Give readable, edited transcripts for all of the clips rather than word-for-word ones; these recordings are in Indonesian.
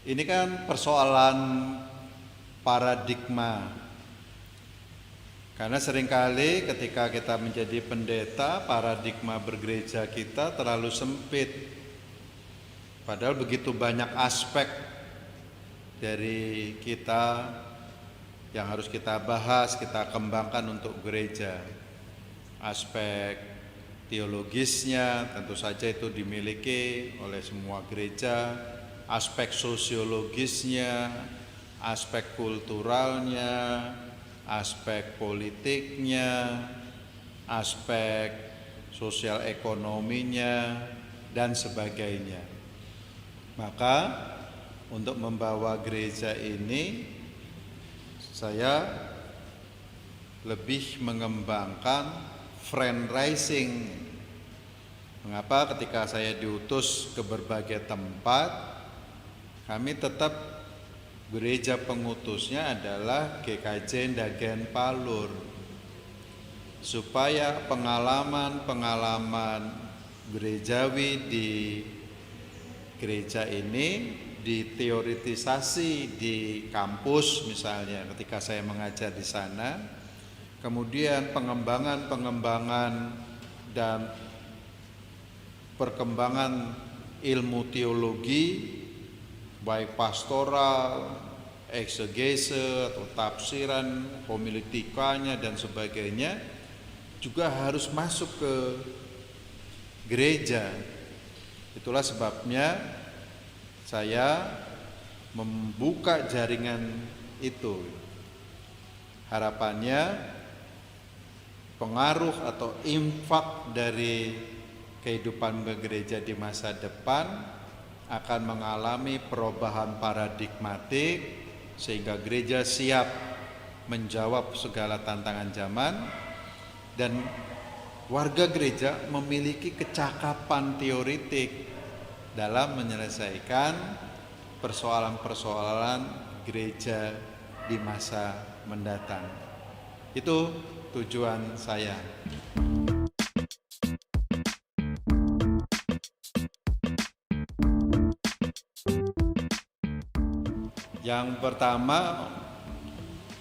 Ini kan persoalan paradigma. Karena seringkali ketika kita menjadi pendeta, paradigma bergereja kita terlalu sempit. Padahal begitu banyak aspek dari kita yang harus kita bahas, kita kembangkan untuk gereja. Aspek teologisnya tentu saja itu dimiliki oleh semua gereja. Aspek sosiologisnya, aspek kulturalnya, aspek politiknya, aspek sosial ekonominya, dan sebagainya. Maka untuk membawa gereja ini, saya lebih mengembangkan fundraising. Mengapa ketika saya diutus ke berbagai tempat, kami tetap gereja pengutusnya adalah GKJ Ndagen Palur, supaya pengalaman-pengalaman gerejawi di gereja ini diteoritisasi di kampus misalnya ketika saya mengajar di sana, kemudian pengembangan dan perkembangan ilmu teologi baik pastoral, eksegese atau tafsiran, homiletikanya dan sebagainya juga harus masuk ke gereja. Itulah sebabnya saya membuka jaringan itu. Harapannya pengaruh atau impak dari kehidupan bergereja di masa depan akan mengalami perubahan paradigmatik sehingga gereja siap menjawab segala tantangan zaman dan warga gereja memiliki kecakapan teoritik dalam menyelesaikan persoalan-persoalan gereja di masa mendatang. Itu tujuan saya. Yang pertama,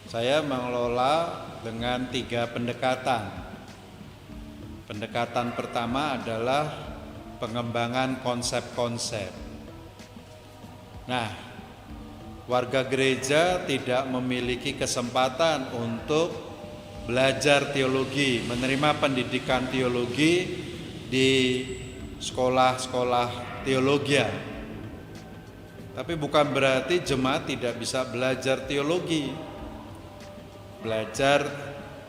saya mengelola dengan 3 pendekatan. Pendekatan pertama adalah pengembangan konsep-konsep. Nah, warga gereja tidak memiliki kesempatan untuk belajar teologi, menerima pendidikan teologi di sekolah-sekolah teologi. Tapi bukan berarti jemaat tidak bisa belajar teologi. Belajar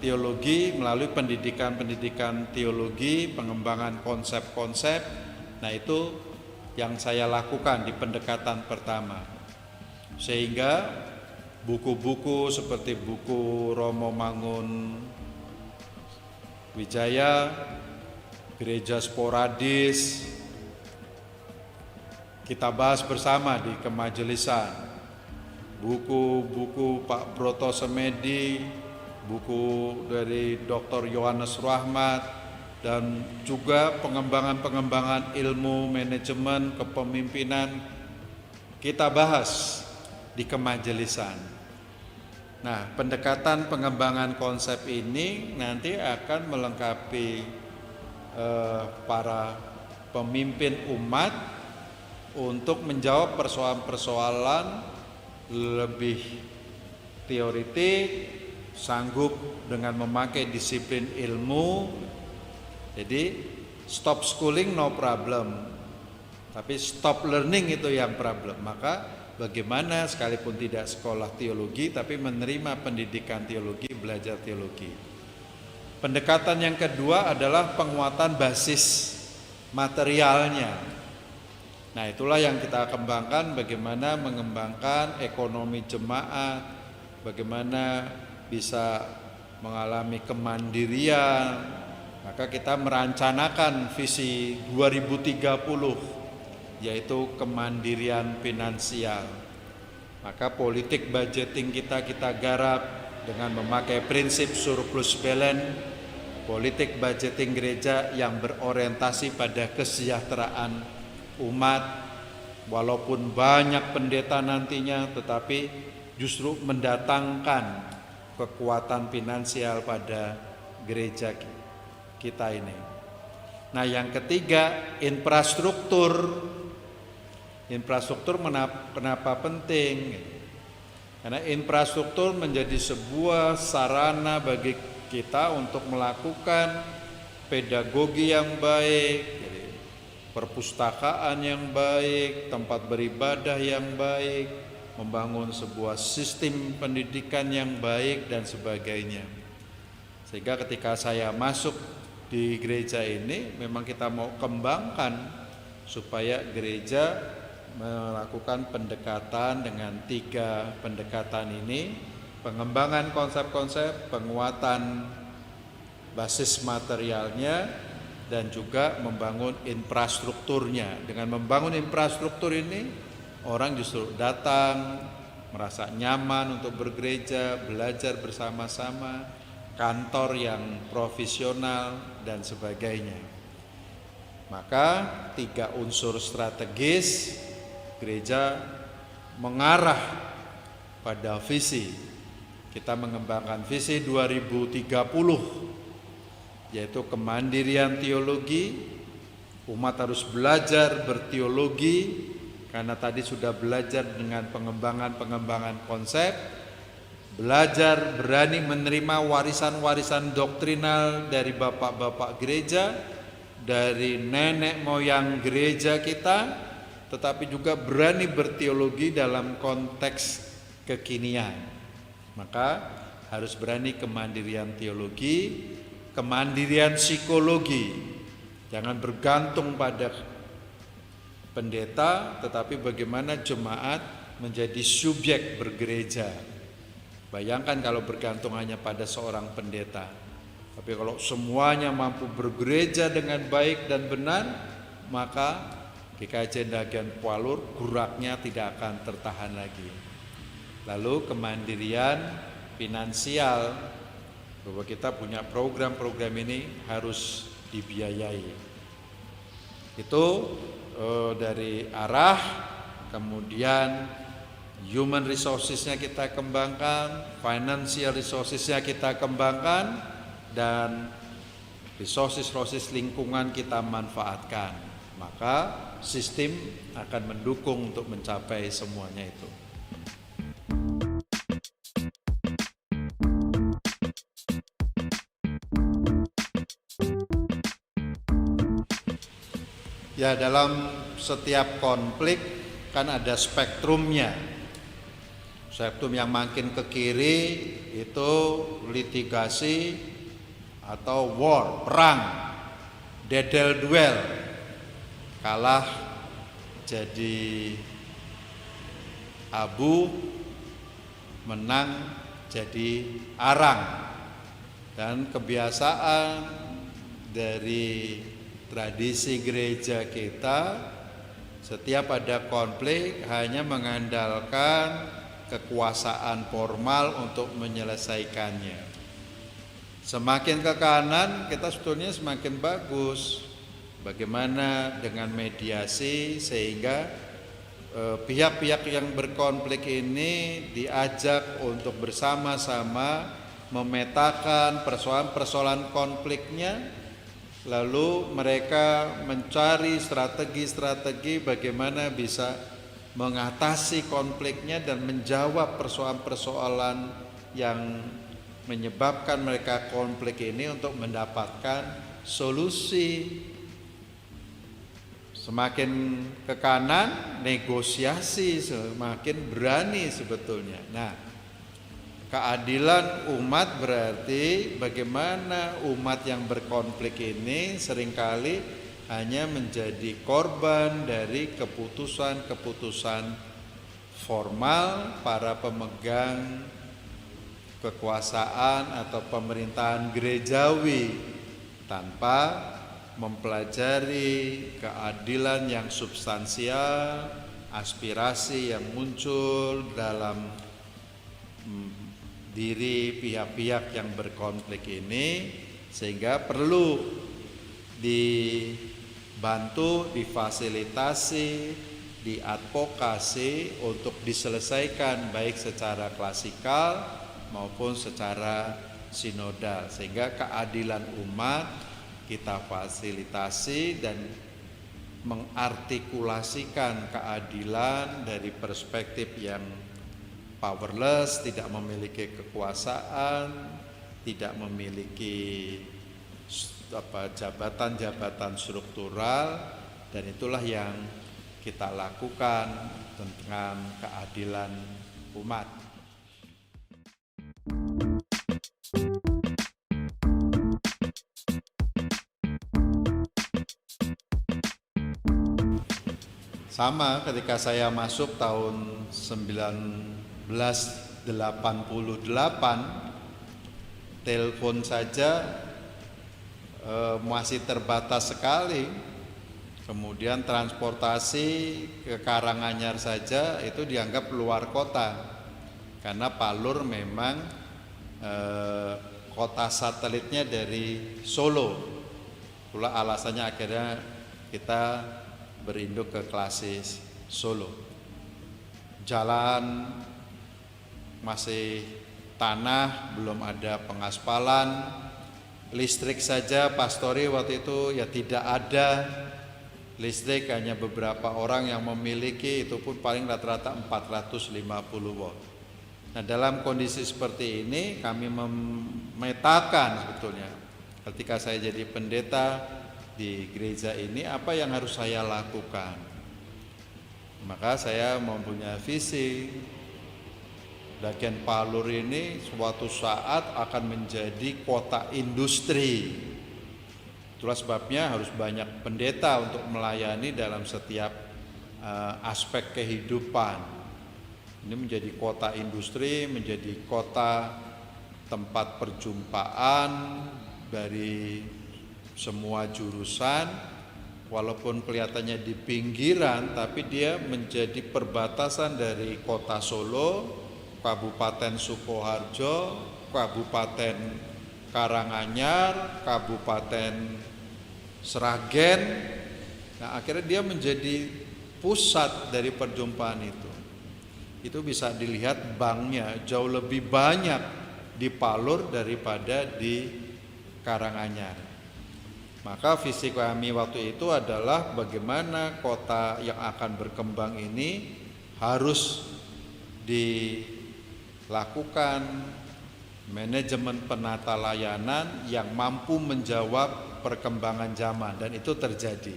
teologi melalui pendidikan-pendidikan teologi, pengembangan konsep-konsep. Nah, itu yang saya lakukan di pendekatan pertama. Sehingga buku-buku seperti buku Romo Mangun Wijaya, Gereja Sporadis, kita bahas bersama di kemajelisan. Buku-buku Pak Broto Semedi, buku dari Dr. Yohanes Rahmat, dan juga pengembangan ilmu manajemen kepemimpinan kita bahas di kemajelisan. Nah, pendekatan pengembangan konsep ini nanti akan melengkapi para pemimpin umat untuk menjawab persoalan-persoalan lebih teoritik, sanggup dengan memakai disiplin ilmu. Jadi stop schooling no problem, tapi stop learning itu yang problem. Maka bagaimana sekalipun tidak sekolah teologi tapi menerima pendidikan teologi, belajar teologi. Pendekatan yang kedua adalah penguatan basis materialnya. Nah, itulah yang kita kembangkan, bagaimana mengembangkan ekonomi jemaat, bagaimana bisa mengalami kemandirian. Maka kita merancanakan visi 2030, yaitu kemandirian finansial. Maka politik budgeting kita garap dengan memakai prinsip surplus balance, politik budgeting gereja yang berorientasi pada kesejahteraan umat, walaupun banyak pendeta nantinya, tetapi justru mendatangkan kekuatan finansial pada gereja kita ini. Nah, yang ketiga, infrastruktur. Infrastruktur kenapa penting? Karena infrastruktur menjadi sebuah sarana bagi kita untuk melakukan pedagogi yang baik, perpustakaan yang baik, tempat beribadah yang baik, membangun sebuah sistem pendidikan yang baik dan sebagainya. Sehingga ketika saya masuk di gereja ini, memang kita mau kembangkan supaya gereja melakukan pendekatan dengan 3 pendekatan ini: pengembangan konsep-konsep, penguatan basis materialnya, dan juga membangun infrastrukturnya. Dengan membangun infrastruktur ini, orang justru datang merasa nyaman untuk bergereja, belajar bersama-sama, kantor yang profesional dan sebagainya. Maka 3 unsur strategis gereja mengarah pada visi. Kita mengembangkan visi 2030, yaitu kemandirian teologi. Umat harus belajar berteologi, karena tadi sudah belajar dengan pengembangan konsep, belajar berani menerima warisan-warisan doktrinal dari bapak-bapak gereja, dari nenek moyang gereja kita, tetapi juga berani berteologi dalam konteks kekinian. Maka harus berani kemandirian teologi, kemandirian psikologi. Jangan bergantung pada pendeta, tetapi bagaimana jemaat menjadi subjek bergereja. Bayangkan kalau bergantung hanya pada seorang pendeta. Tapi kalau semuanya mampu bergereja dengan baik dan benar, maka GKJ Ndagan Pualur guraknya tidak akan tertahan lagi. Lalu kemandirian finansial, bahwa kita punya program-program ini harus dibiayai. Itu dari arah, kemudian human resources-nya kita kembangkan, financial resources-nya kita kembangkan, dan resources lingkungan kita manfaatkan. Maka sistem akan mendukung untuk mencapai semuanya itu. Ya, dalam setiap konflik kan ada spektrumnya. Spektrum yang makin ke kiri itu litigasi atau war, perang, dedel duel, kalah jadi abu, menang jadi arang. Dan kebiasaan dari tradisi gereja kita, setiap ada konflik hanya mengandalkan kekuasaan formal untuk menyelesaikannya. Semakin ke kanan kita sebetulnya semakin bagus. Bagaimana dengan mediasi sehingga pihak-pihak yang berkonflik ini diajak untuk bersama-sama memetakan persoalan-persoalan konfliknya, lalu mereka mencari strategi-strategi bagaimana bisa mengatasi konfliknya dan menjawab persoalan-persoalan yang menyebabkan mereka konflik ini untuk mendapatkan solusi. Semakin ke kanan negosiasi, semakin berani sebetulnya. Nah, keadilan umat berarti bagaimana umat yang berkonflik ini seringkali hanya menjadi korban dari keputusan-keputusan formal para pemegang kekuasaan atau pemerintahan gerejawi tanpa mempelajari keadilan yang substansial, aspirasi yang muncul dalam diri pihak-pihak yang berkonflik ini, sehingga perlu dibantu, difasilitasi, diadvokasi untuk diselesaikan baik secara klasikal maupun secara sinodal, sehingga keadilan umat kita fasilitasi dan mengartikulasikan keadilan dari perspektif yang powerless, tidak memiliki kekuasaan, tidak memiliki jabatan-jabatan struktural, dan itulah yang kita lakukan tentang keadilan umat. Sama ketika saya masuk tahun 1988, telepon saja masih terbatas sekali. Kemudian transportasi ke Karanganyar saja itu dianggap luar kota, karena Palur memang kota satelitnya dari Solo. Itulah alasannya akhirnya kita berinduk ke Klasis Solo. Jalan masih tanah, belum ada pengaspalan. Listrik saja Pastori waktu itu ya tidak ada. Listrik hanya beberapa orang yang memiliki, itu pun paling rata-rata 450 watt. Nah, dalam kondisi seperti ini kami memetakan sebetulnya ketika saya jadi pendeta di gereja ini apa yang harus saya lakukan. Maka saya mempunyai visi Dagen Palur ini suatu saat akan menjadi kota industri. Itulah sebabnya harus banyak pendeta untuk melayani dalam setiap aspek kehidupan. Ini menjadi kota industri, menjadi kota tempat perjumpaan dari semua jurusan, walaupun kelihatannya di pinggiran, tapi dia menjadi perbatasan dari kota Solo, Kabupaten Sukoharjo, Kabupaten Karanganyar, Kabupaten Sragen. Nah, akhirnya dia menjadi pusat dari perjumpaan itu. Itu bisa dilihat banknya jauh lebih banyak di Palur daripada di Karanganyar. Maka visi kami waktu itu adalah bagaimana kota yang akan berkembang ini harus dilakukan manajemen penata layanan yang mampu menjawab perkembangan zaman, dan itu terjadi.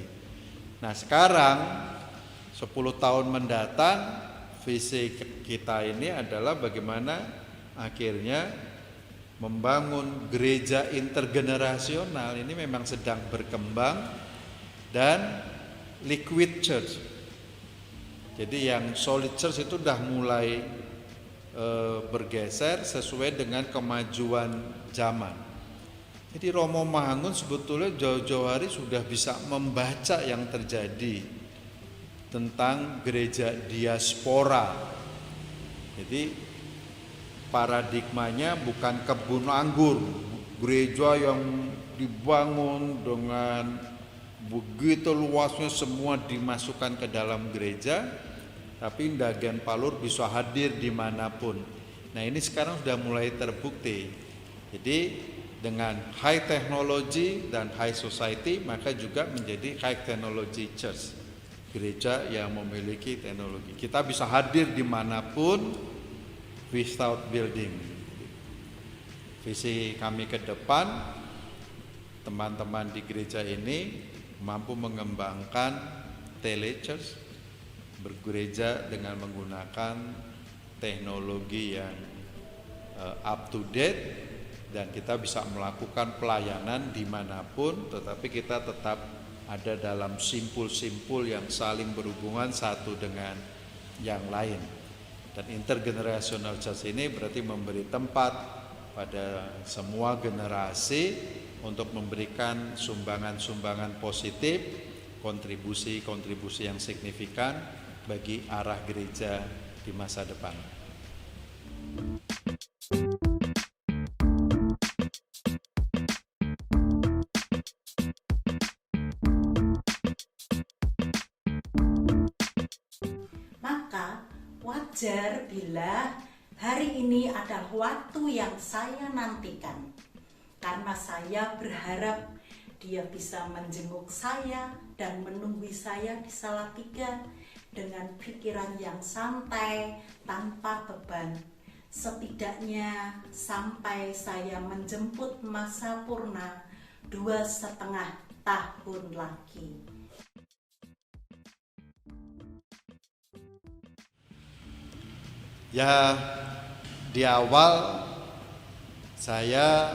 Nah, sekarang 10 tahun mendatang visi kita ini adalah bagaimana akhirnya membangun gereja intergenerasional. Ini memang sedang berkembang, dan liquid church. Jadi yang solid church itu sudah mulai bergeser sesuai dengan kemajuan zaman. Jadi Romo Mangun sebetulnya jauh-jauh hari sudah bisa membaca yang terjadi tentang gereja diaspora. Jadi paradigmanya bukan kebun anggur, gereja yang dibangun dengan begitu luasnya semua dimasukkan ke dalam gereja, tapi Dagen Palur bisa hadir dimanapun. Nah, ini sekarang sudah mulai terbukti. Jadi dengan high technology dan high society, maka juga menjadi high technology church, gereja yang memiliki teknologi. Kita bisa hadir dimanapun without building. Visi kami ke depan, teman-teman di gereja ini mampu mengembangkan telechurch, bergereja dengan menggunakan teknologi yang up to date, dan kita bisa melakukan pelayanan dimanapun, tetapi kita tetap ada dalam simpul-simpul yang saling berhubungan satu dengan yang lain. Dan intergenerational church ini berarti memberi tempat pada semua generasi untuk memberikan sumbangan-sumbangan positif, kontribusi-kontribusi yang signifikan bagi arah gereja di masa depan. wajar bila hari ini adalah waktu yang saya nantikan. Karena saya berharap dia bisa menjenguk saya dan menunggu saya di Salatiga dengan pikiran yang santai, tanpa beban. Setidaknya sampai saya menjemput masa purna 2,5 tahun lagi. Ya, di awal saya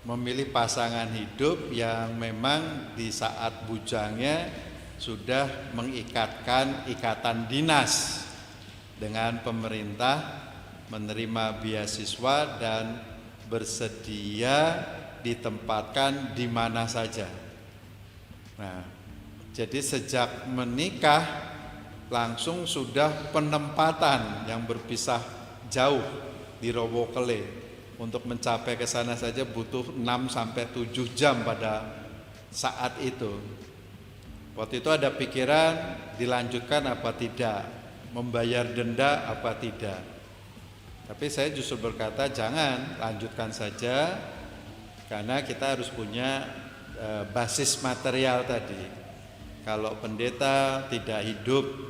memilih pasangan hidup yang memang di saat bujangnya sudah mengikatkan ikatan dinas dengan pemerintah, menerima beasiswa dan bersedia ditempatkan di mana saja. Nah, jadi sejak menikah langsung sudah penempatan yang berpisah jauh di Rowokele. Untuk mencapai ke sana saja butuh 6-7 jam pada saat itu. Waktu itu ada pikiran dilanjutkan apa tidak, membayar denda apa tidak. Tapi saya justru berkata jangan, lanjutkan saja, karena kita harus punya basis material tadi. Kalau pendeta tidak hidup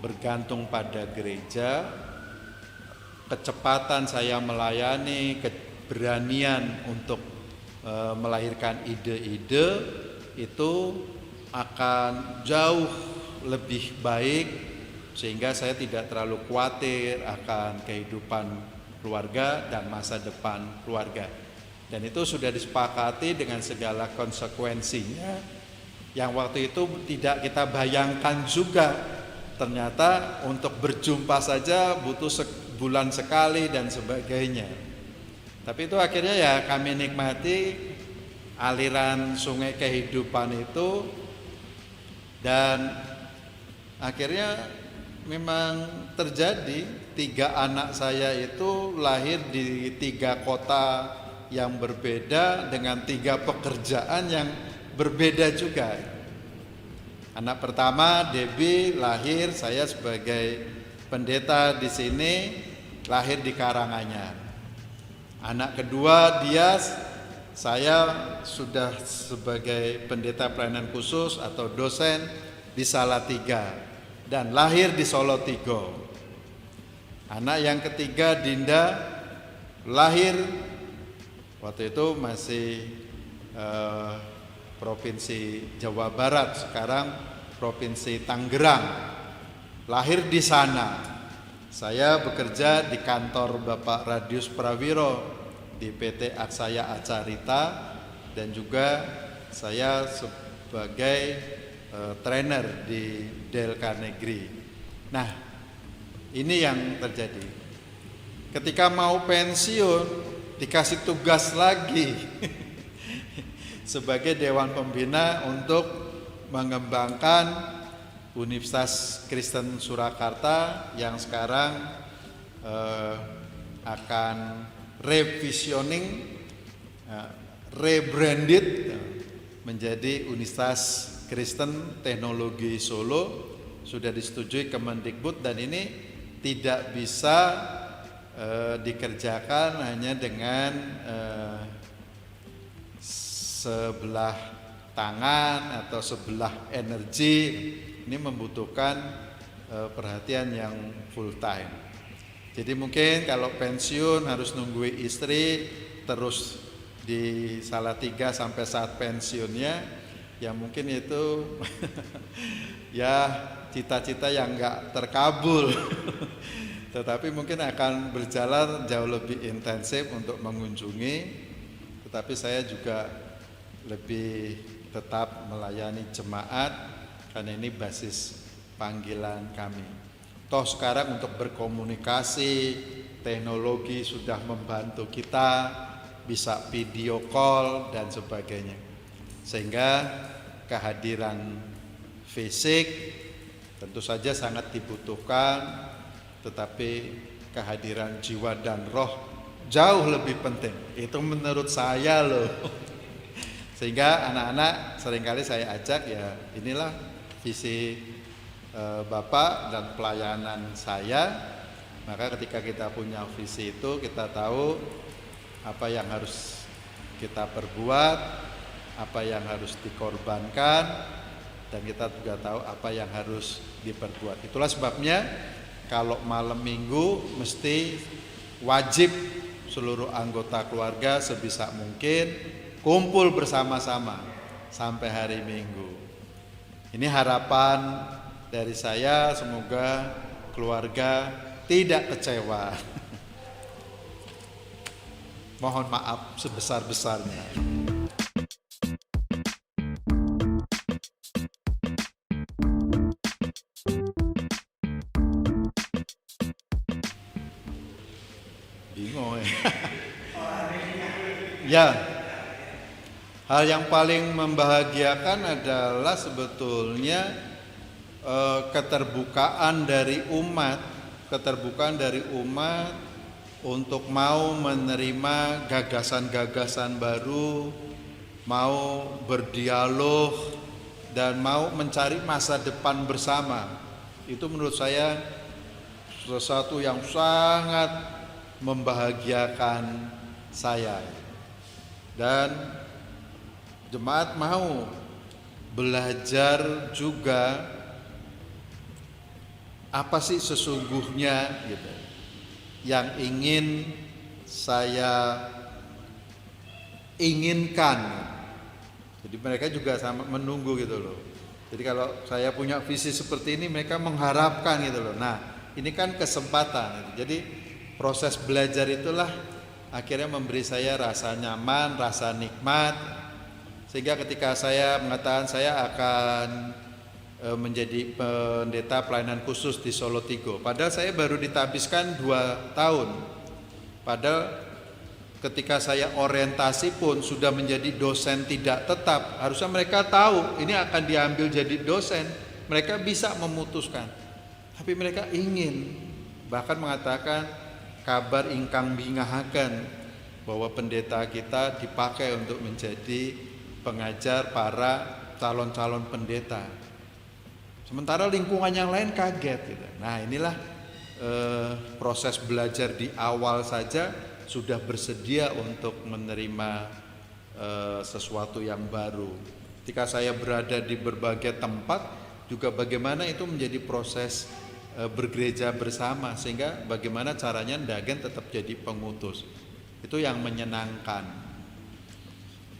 bergantung pada gereja, kecepatan saya melayani, keberanian untuk melahirkan ide-ide itu akan jauh lebih baik, sehingga saya tidak terlalu khawatir akan kehidupan keluarga dan masa depan keluarga. Dan itu sudah disepakati dengan segala konsekuensinya yang waktu itu tidak kita bayangkan juga. Ternyata untuk berjumpa saja butuh sebulan sekali dan sebagainya. Tapi itu akhirnya ya kami nikmati aliran sungai kehidupan itu. Dan akhirnya memang terjadi 3 anak saya itu lahir di 3 kota yang berbeda dengan 3 pekerjaan yang berbeda juga. Anak pertama Debbie lahir, saya sebagai pendeta di sini lahir di Karanganyar. Anak kedua Dias, saya sudah sebagai pendeta pelayanan khusus atau dosen di Salatiga dan lahir di Solo Tigo. Anak yang ketiga Dinda lahir waktu itu masih Provinsi Jawa Barat, sekarang Provinsi Tangerang. Lahir di sana. Saya bekerja di kantor Bapak Radius Prawiro di PT Aksaya Acarita, dan juga saya sebagai trainer di Dale Carnegie. Nah, ini yang terjadi. Ketika mau pensiun, dikasih tugas lagi sebagai Dewan Pembina untuk mengembangkan Universitas Kristen Surakarta yang sekarang akan revisioning, rebranded menjadi Universitas Kristen Teknologi Solo. Sudah disetujui Kemendikbud, dan ini tidak bisa dikerjakan hanya dengan sebelah tangan atau sebelah energi. Ini membutuhkan perhatian yang full time. Jadi mungkin kalau pensiun harus nunggu istri terus di Salatiga sampai saat pensiunnya, ya mungkin itu ya cita-cita yang enggak terkabul. Tetapi mungkin akan berjalan jauh lebih intensif untuk mengunjungi. Tetapi saya juga lebih tetap melayani jemaat, karena ini basis panggilan kami. Toh sekarang untuk berkomunikasi, teknologi sudah membantu kita, bisa video call dan sebagainya. Sehingga kehadiran fisik tentu saja sangat dibutuhkan, tetapi kehadiran jiwa dan roh jauh lebih penting. Itu menurut saya loh. Sehingga anak-anak seringkali saya ajak, ya inilah visi Bapak dan pelayanan saya, Maka ketika kita punya visi itu, kita tahu apa yang harus kita perbuat, apa yang harus dikorbankan, dan kita juga tahu apa yang harus diperbuat. Itulah sebabnya kalau malam minggu mesti wajib seluruh anggota keluarga sebisa mungkin kumpul bersama-sama sampai hari Minggu. Ini harapan dari saya, semoga keluarga tidak kecewa. Mohon maaf sebesar-besarnya. Bingung ya. Ya, hal yang paling membahagiakan adalah sebetulnya keterbukaan dari umat untuk mau menerima gagasan-gagasan baru, mau berdialog, dan mau mencari masa depan bersama. Itu menurut saya sesuatu yang sangat membahagiakan saya. Dan jemaat mau belajar juga apa sih sesungguhnya gitu yang ingin saya inginkan. Jadi mereka juga sama menunggu gitu loh. Jadi kalau saya punya visi seperti ini, mereka mengharapkan gitu loh. Nah, ini kan kesempatan. Jadi proses belajar itulah akhirnya memberi saya rasa nyaman, rasa nikmat. Sehingga ketika saya mengatakan saya akan menjadi pendeta pelayanan khusus di Solo Tigo, padahal saya baru ditabiskan 2 tahun. Padahal ketika saya orientasi pun sudah menjadi dosen tidak tetap. Harusnya mereka tahu ini akan diambil jadi dosen, mereka bisa memutuskan. Tapi mereka ingin, bahkan mengatakan kabar ingkang bingahaken, bahwa pendeta kita dipakai untuk menjadi pengajar para calon-calon pendeta. Sementara lingkungan yang lain kaget gitu. Nah, inilah proses belajar di awal saja sudah bersedia untuk menerima sesuatu yang baru. Ketika saya berada di berbagai tempat juga bagaimana itu menjadi proses bergereja bersama, sehingga bagaimana caranya Ndagen tetap jadi pengutus. Itu yang menyenangkan.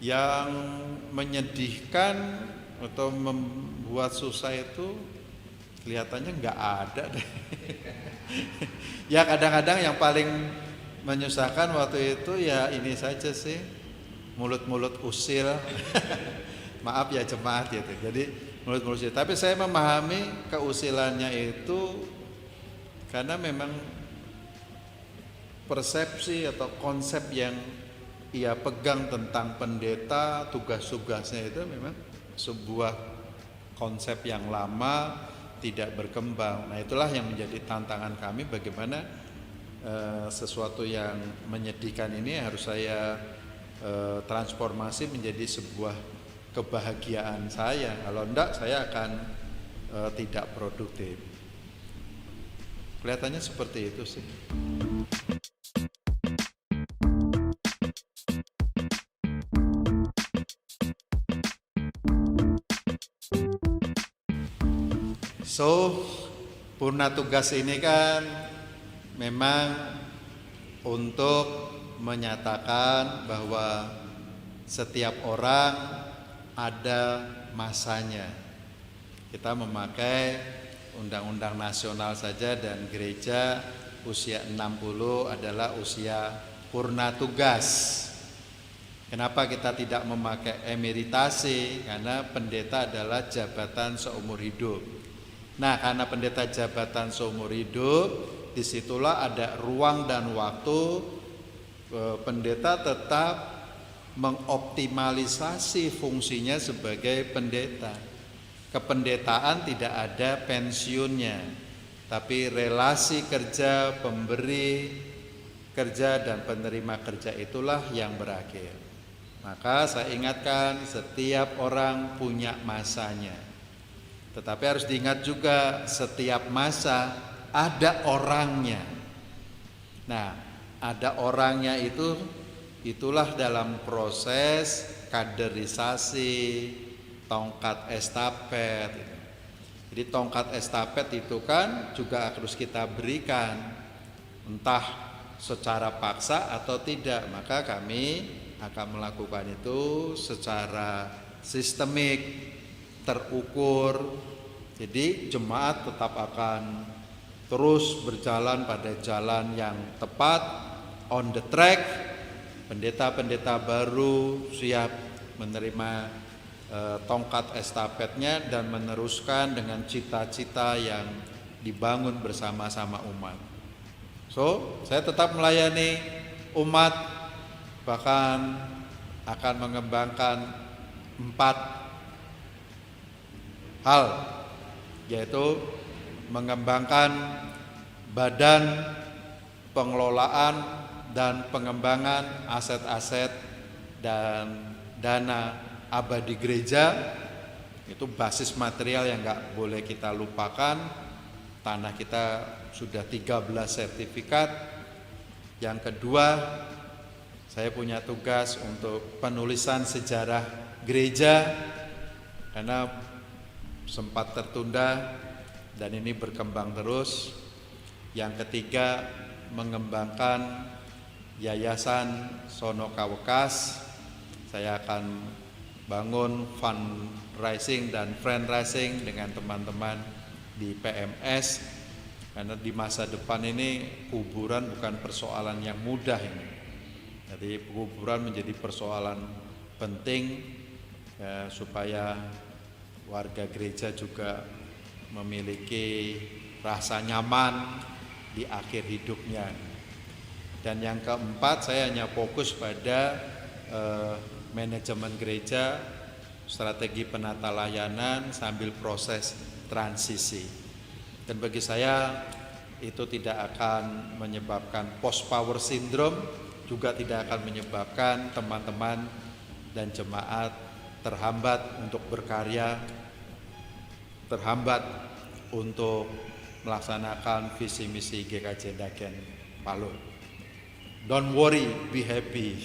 Yang menyedihkan atau membuat susah itu kelihatannya nggak ada deh. Ya kadang-kadang yang paling menyusahkan waktu itu ya ini saja sih, mulut-mulut usil. Maaf ya jemaat gitu. Jadi mulut-mulut usil. Tapi saya memahami keusilannya itu karena memang persepsi atau konsep yang ia pegang tentang pendeta, tugas-tugasnya itu memang sebuah konsep yang lama, tidak berkembang. Nah, itulah yang menjadi tantangan kami, bagaimana sesuatu yang menyedihkan ini harus saya transformasi menjadi sebuah kebahagiaan saya. Kalau enggak, saya akan tidak produktif. Kelihatannya seperti itu sih. So, purna tugas ini kan memang untuk menyatakan bahwa setiap orang ada masanya. Kita memakai undang-undang nasional saja dan gereja usia 60 adalah usia purna tugas. Kenapa kita tidak memakai emeritasi? Karena pendeta adalah jabatan seumur hidup. Nah, karena pendeta jabatan seumur hidup, disitulah ada ruang dan waktu pendeta tetap mengoptimalisasi fungsinya sebagai pendeta. Kependetaan tidak ada pensiunnya, tapi relasi kerja pemberi kerja dan penerima kerja itulah yang berakhir. Maka saya ingatkan, setiap orang punya masanya. Tetapi harus diingat juga, setiap masa ada orangnya. Nah, ada orangnya itulah dalam proses kaderisasi tongkat estafet. Jadi tongkat estafet itu kan juga harus kita berikan, entah secara paksa atau tidak. Maka kami akan melakukan itu secara sistemik, terukur. Jadi jemaat tetap akan terus berjalan pada jalan yang tepat, on the track. Pendeta-pendeta baru siap menerima tongkat estafetnya dan meneruskan dengan cita-cita yang dibangun bersama-sama umat. So, saya tetap melayani umat, bahkan akan mengembangkan 4 hal, yaitu mengembangkan badan pengelolaan dan pengembangan aset-aset dan dana abadi gereja. Itu basis material yang gak boleh kita lupakan. Tanah kita sudah 13 sertifikat. Yang kedua, saya punya tugas untuk penulisan sejarah gereja, karena sempat tertunda dan ini berkembang terus. Yang ketiga, mengembangkan Yayasan Sono Kawekas. Saya akan bangun fundraising dan fundraising dengan teman-teman di PMS, karena di masa depan ini kuburan bukan persoalan yang mudah ini. Jadi kuburan menjadi persoalan penting ya, supaya warga gereja juga memiliki rasa nyaman di akhir hidupnya. Dan yang keempat, saya hanya fokus pada manajemen gereja, strategi penata layanan sambil proses transisi. Dan bagi saya itu tidak akan menyebabkan post power syndrome, juga tidak akan menyebabkan teman-teman dan jemaat terhambat untuk berkarya, terhambat untuk melaksanakan visi misi GKJ Dagen Palu. Don't worry, be happy.